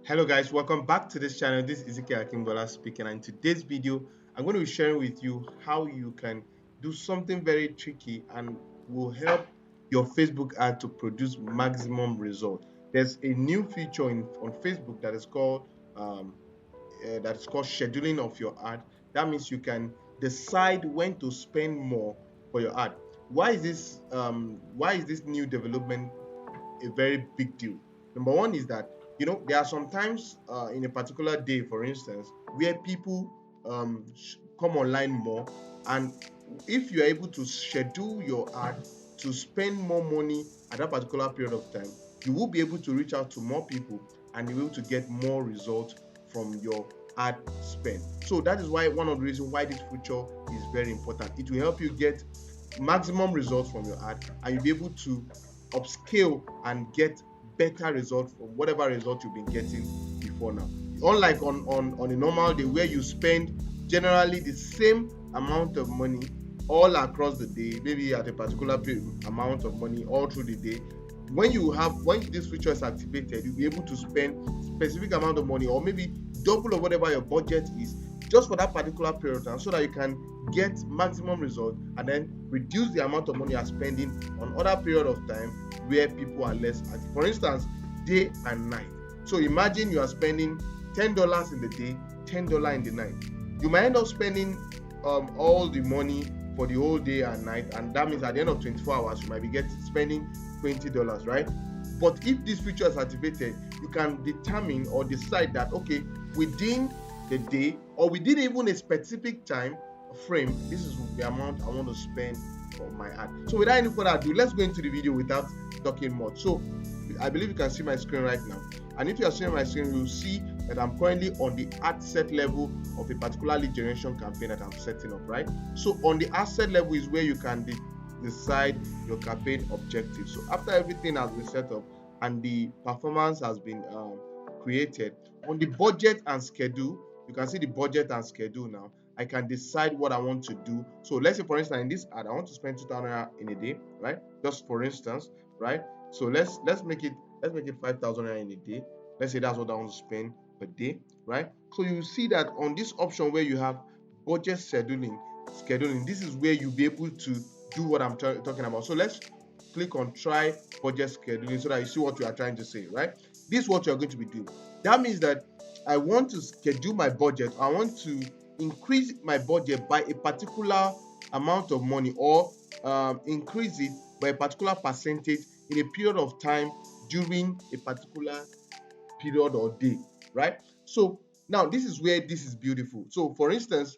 Hello guys, welcome back to this channel. This is Ike Akingbola speaking, and in today's video I'm going to be sharing with you how you can do something very tricky and will help your Facebook ad to produce maximum result. There's a new feature on Facebook um, that is called scheduling of your ad. That means you can decide when to spend more for your ad. Why is this new development a very big deal? Number one is that there are sometimes in a particular day, for instance, where people come online more, and if you are able to schedule your ad to spend more money at that particular period of time, you will be able to reach out to more people and you'll be able to get more results from your ad spend. So that is why one of the reasons why this feature is very important. It will help you get maximum results from your ad, and you'll be able to upscale and get better results from whatever result you've been getting before now. Unlike on a normal day where you spend generally the same amount of money all across the day, maybe at a particular amount of money all through the day. When this feature is activated, you'll be able to spend specific amount of money, or maybe double of whatever your budget is, just for that particular period of time, so that you can get maximum result and then reduce the amount of money you are spending on other period of time where people are less active. For instance, day and night. So imagine you are spending $10 in the day, $10 in the night. You might end up spending all the money for the whole day and night, and that means at the end of 24 hours you might be spending $20, right? But if this feature is activated, you can determine or decide that, okay, within the day or within even a specific time frame, this is the amount I want to spend for my ad. So without any further ado, let's go into the video without talking much. So I believe you can see my screen right now, and if you are seeing my screen, you'll see that I'm currently on the ad set level of a particular lead generation campaign that I'm setting up, right? So on the ad set level is where you can decide your campaign objective. So after everything has been set up and the performance has been created, on the budget and schedule, you can see the budget and schedule now. I can decide what I want to do. So let's say, for instance, in this ad, I want to spend 2,000 in a day, right? Just for instance, right? So let's make it 5,000 in a day. Let's say that's what I want to spend per day, right? So you see that on this option where you have budget scheduling, this is where you'll be able to do what I'm talking about. So let's click on try budget scheduling so that you see what you are trying to say, right? This is what you're going to be doing. That means that I want to schedule my budget. I want to increase my budget by a particular amount of money, or increase it by a particular percentage in a period of time during a particular period or day, right? So now this is where this is beautiful. So for instance,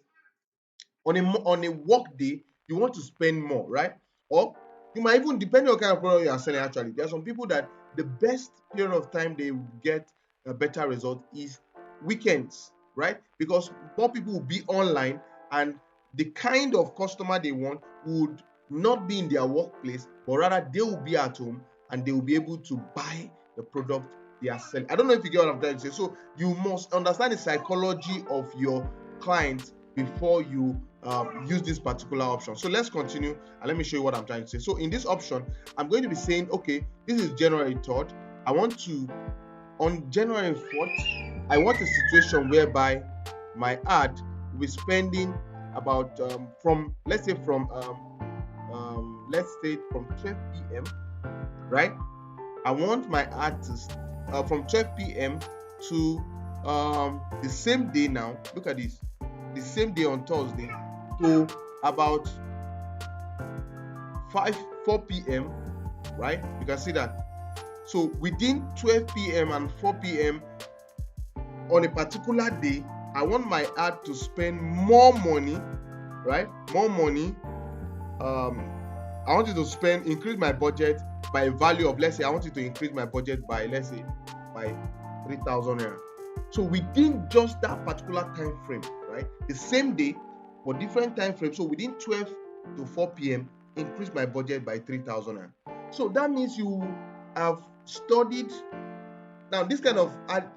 on a work day, you want to spend more, right? Or you might even, depending on what kind of product you are selling. Actually, there are some people that the best period of time they get a better result is weekends, right? Because more people will be online, and the kind of customer they want would not be in their workplace, but rather they will be at home and they will be able to buy the product they are selling. I don't know if you get what I'm trying to say. So you must understand the psychology of your clients before you use this particular option. So let's continue and let me show you what I'm trying to say. So in this option, I'm going to be saying, okay, this is January 3rd. On January 4th, I want a situation whereby my ad will be spending about from let's say from 12 p.m. right? I want my ad to from 12 p.m. to the same day now. Look at this, the same day on Thursday to about 4 p.m. right? You can see that. So within 12 p.m. and 4 p.m. on a particular day, I want my ad to spend more money, right? More money. I want you to increase my budget by a value of, let's say I want you to increase my budget by, let's say, by 3,000 naira. So within just that particular time frame, right? The same day but different time frame. So within 12 to 4 p.m., increase my budget by 3,000 naira. So that means you have studied. Now this kind of ad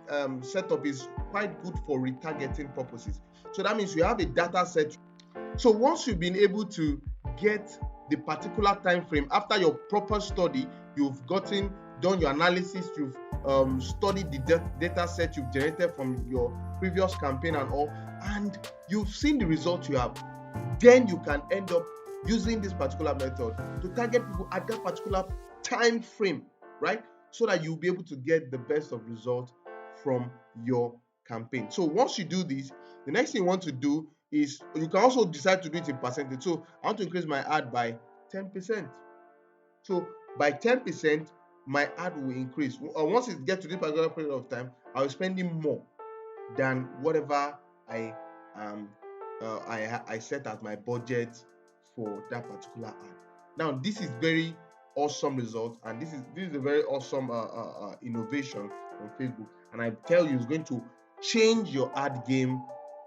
setup is quite good for retargeting purposes. So that means you have a data set. So once you've been able to get the particular time frame after your proper study, you've gotten done your analysis, you've studied the data set you've generated from your previous campaign and all, and you've seen the results you have, then you can end up using this particular method to target people at that particular time frame, right? So that you'll be able to get the best of results from your campaign. So once you do this, the next thing you want to do is you can also decide to do it in percentage. So I want to increase my ad by 10%. So by 10%, my ad will increase. Once it gets to this particular period of time, I'll be spending more than whatever I I set as my budget for that particular ad. Now this is very awesome result, and this is a very awesome innovation on Facebook, and I tell you, it's going to change your ad game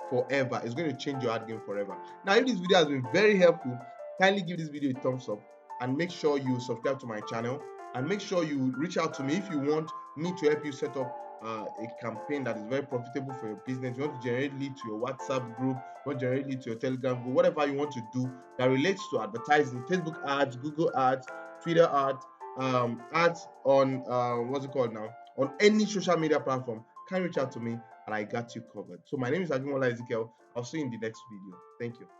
forever. It's going to change your ad game forever. Now, if this video has been very helpful, kindly give this video a thumbs up and make sure you subscribe to my channel, and make sure you reach out to me if you want me to help you set up a campaign that is very profitable for your business. You want to generate lead to your WhatsApp group, you want to generate lead to your Telegram group, whatever you want to do that relates to advertising, Facebook ads, Google ads, Twitter ads, ads on what's it called now, on any social media platform, can reach out to me and I got you covered. So my name is Agumola Ezekiel. I'll see you in the next video. Thank you.